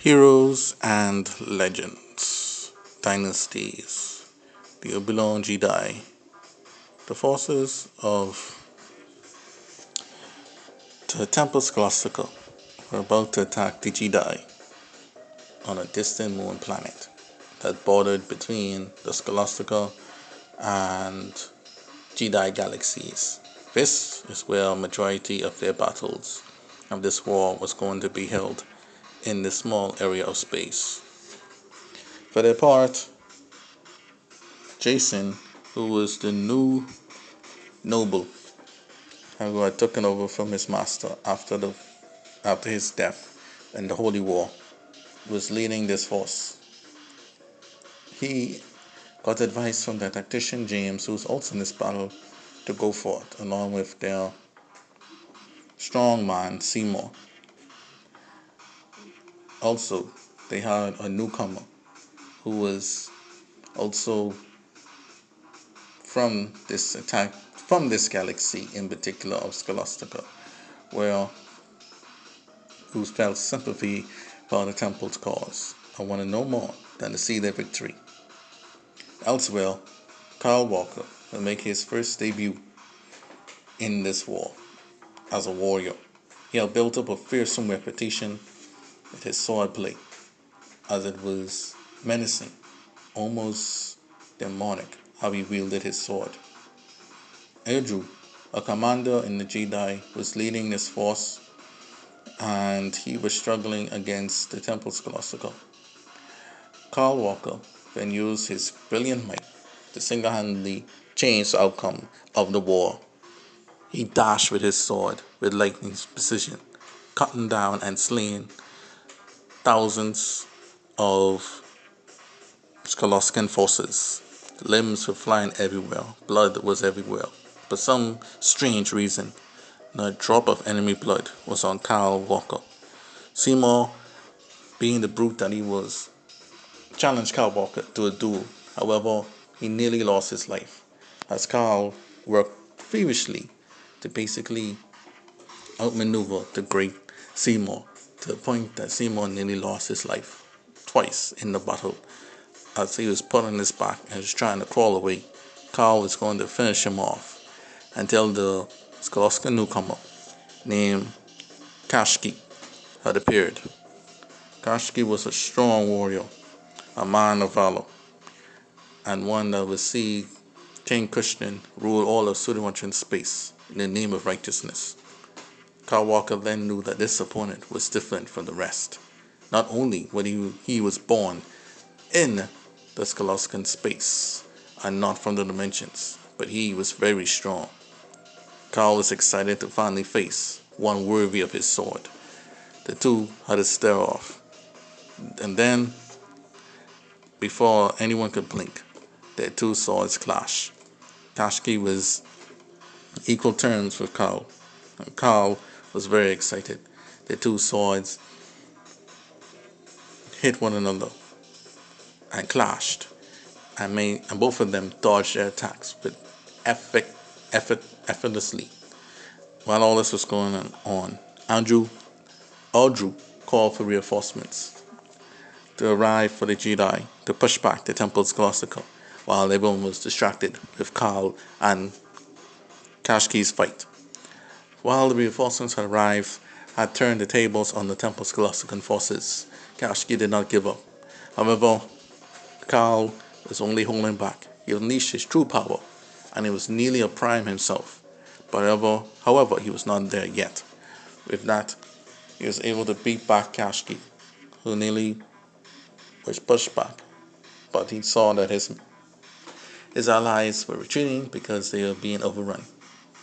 Heroes and Legends, Dynasties, the Oberon Jedi. The forces of the Temple Scholastica were about to attack the Jedi on a distant moon planet that bordered between the Scholastica and Jedi galaxies. This is where a majority of their battles of this war was going to be held, in this small area of space. For their part, Jason, who was the new noble who had taken over from his master after his death in the Holy War, was leading this force. He got advice from the tactician James, who was also in this battle, to go forth, along with their strong man Seymour. Also, they had a newcomer who was also from this galaxy in particular of Scholastica, where who felt sympathy for the temple's cause and wanted no more than to see their victory. Elsewhere, Carl Walker will make his first debut in this war as a warrior. He had built up a fearsome reputation with his swordplay, as it was menacing, almost demonic, how he wielded his sword. Andrew, a commander in the Jedi, was leading this force, and he was struggling against the Temple Scholastica. Carl Walker then used his brilliant might to single-handedly change the outcome of the war. He dashed with his sword with lightning precision, cutting down and slaying thousands of Scholastican forces. Limbs were flying everywhere, blood was everywhere. For some strange reason, not a drop of enemy blood was on Carl Walker. Seymour, being the brute that he was, challenged Carl Walker to a duel. However, he nearly lost his life, as Carl worked feverishly to basically outmaneuver the great Seymour, to the point that Seymour nearly lost his life twice in the battle. As he was put on his back and was trying to crawl away, Carl was going to finish him off until the Scholastica newcomer named Kashki had appeared. Kashki was a strong warrior, a man of valor, and one that would see King Christian rule all of Sudamerchan space in the name of righteousness. Carl Walker then knew that this opponent was different from the rest. Not only was he was born in the Scholastican space and not from the dimensions, but he was very strong. Carl was excited to finally face one worthy of his sword. The two had a stare off, and then, before anyone could blink, their two swords clashed. Kashki was equal terms with Carl, and Carl was very excited. The two swords hit one another and clashed, and both of them dodged their attacks with effortlessly. While all this was going on, Audru called for reinforcements to arrive for the Jedi to push back the Temple Scholastica, while everyone was distracted with Carl and Kashki's fight. While the reinforcements had turned the tables on the Temple Scholastican forces, Kashki did not give up. However, Carl was only holding back. He unleashed his true power, and he was nearly a prime himself. However, he was not there yet. With that, he was able to beat back Kashki, who nearly was pushed back. But he saw that his allies were retreating because they were being overrun,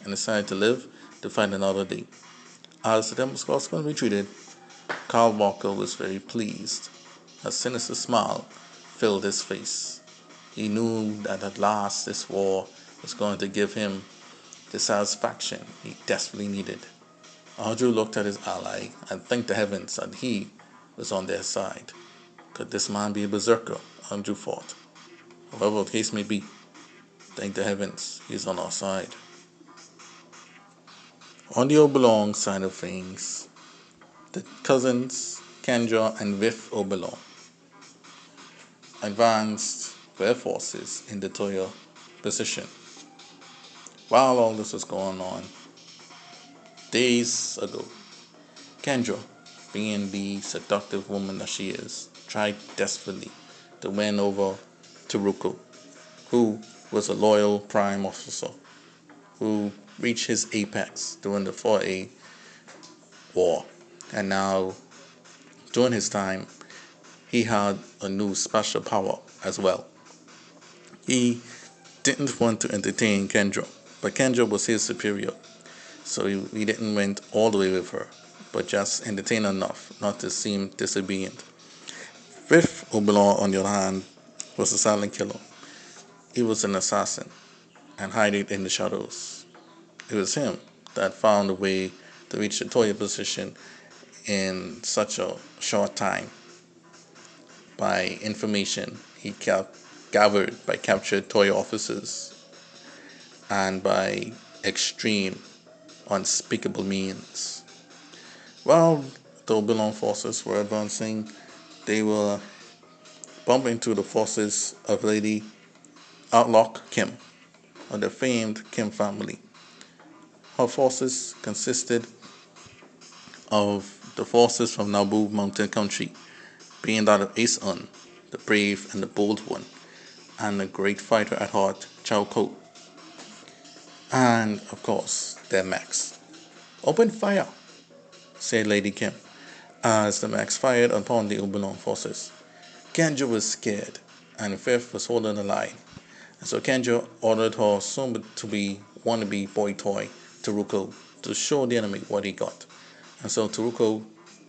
and decided to live to fight another day. As the Temple Scholastica retreated, Carl Walker was very pleased. A sinister smile filled his face. He knew that at last this war was going to give him the satisfaction he desperately needed. Audru looked at his ally and thanked the heavens that he was on their side. Could this man be a berserker? Audru thought. However the case may be, thank the heavens, he's on our side. On the Oberon side of things, the cousins Kendra and Viv Oberon advanced their forces in the Toyo position. While all this was going on, days ago, Kendra, being the seductive woman that she is, tried desperately to win over Taruko, who was a loyal prime officer who reached his apex during the 4A war. And now, during his time, he had a new special power as well. He didn't want to entertain Kendra, but Kendra was his superior, so he didn't went all the way with her, but just entertained enough not to seem disobedient. Fifth Oberon, on the other hand, was a silent killer. He was an assassin and hiding in the shadows. It was him that found a way to reach the Toya position in such a short time by information he gathered by captured Toya officers and by extreme, unspeakable means. While the Oberon forces were advancing, they were bumping into the forces of Lady Outlaw Kim of the famed Kim family. Her forces consisted of the forces from Nabu Mountain Country, being that of Ace Un, the brave and the bold one, and the great fighter at heart, Chao Ko, and of course their Max. Open fire, said Lady Kim, as the Max fired upon the Oberon forces. Kendra was scared, and Fifth was holding the line. And so Kendra ordered her soon to be wannabe boy toy, Taruko, to show the enemy what he got. And so Taruko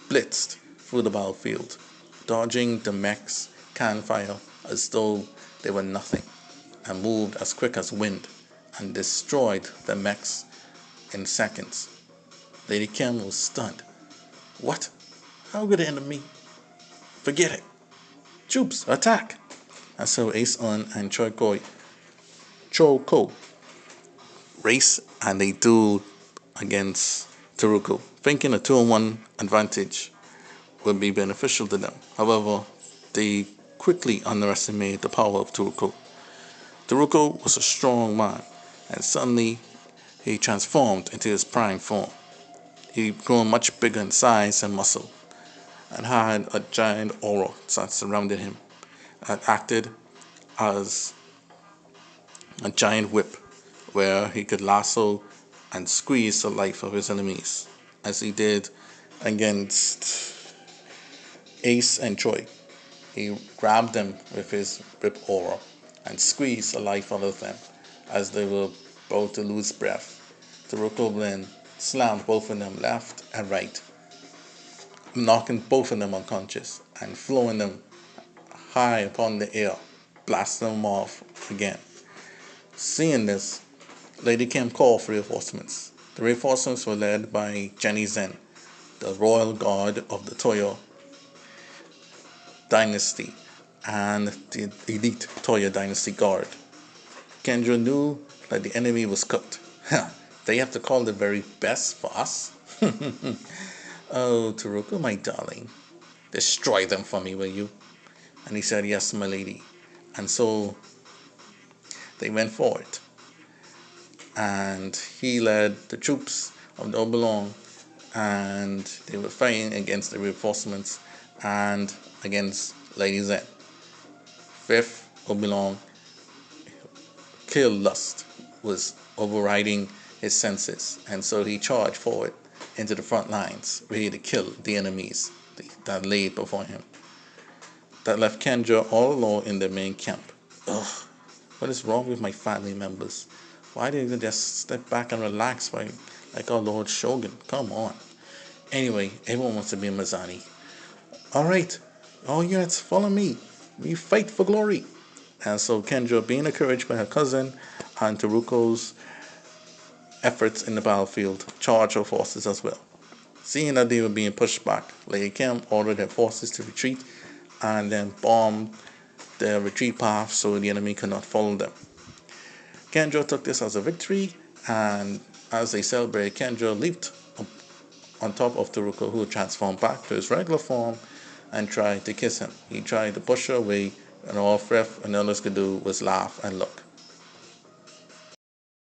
blitzed through the battlefield, dodging the mech's cannon fire as though they were nothing, and moved as quick as wind, and destroyed the mechs in seconds. Lady Kim was stunned. What? How could the enemy? Forget it. Troops, attack! And so Ace Un and Choco race and they duel against Taruko, thinking a 2-on-1 advantage would be beneficial to them. However, they quickly underestimated the power of Taruko. Taruko was a strong man, and suddenly he transformed into his prime form. He grew much bigger in size and muscle, and had a giant aura that surrounded him, and acted as a giant whip where he could lasso and squeeze the life of his enemies, as he did against Ace and Troy. He grabbed them with his whip aura and squeezed the life out of them as they were about to lose breath. The Rokoblin slammed both of them left and right, knocking both of them unconscious and throwing them high upon the air, blasting them off again. Seeing this, Lady Kim called for reinforcements. The reinforcements were led by Jenny Zen, the royal guard of the Toyo Dynasty, and the elite Toyo Dynasty guard. Kendra knew that the enemy was cooked. They have to call the very best for us? Oh, Taruko, my darling, destroy them for me, will you? And he said, yes, my lady. And so they went forward. And he led the troops of the Oberon, and they were fighting against the reinforcements and against Lady Zen. Fifth Oberon, kill lust was overriding his senses, and so he charged forward into the front lines, ready to kill the enemies that lay before him. That left Kendra all alone in the main camp. Ugh, what is wrong with my family members? Why didn't they just step back and relax like our Lord Shogun? Come on. Anyway, everyone wants to be a Mazani. Alright, all units, follow me. We fight for glory. And so Kendra, being encouraged by her cousin and Taruko's efforts in the battlefield, charged her forces as well. Seeing that they were being pushed back, Lady Kim ordered her forces to retreat and then bombed their retreat path so the enemy could not follow them. Kendra took this as a victory, and as they celebrated, Kendra leaped on top of Turuko, who transformed back to his regular form and tried to kiss him. He tried to push her away, and all Frith and the others could do was laugh and look.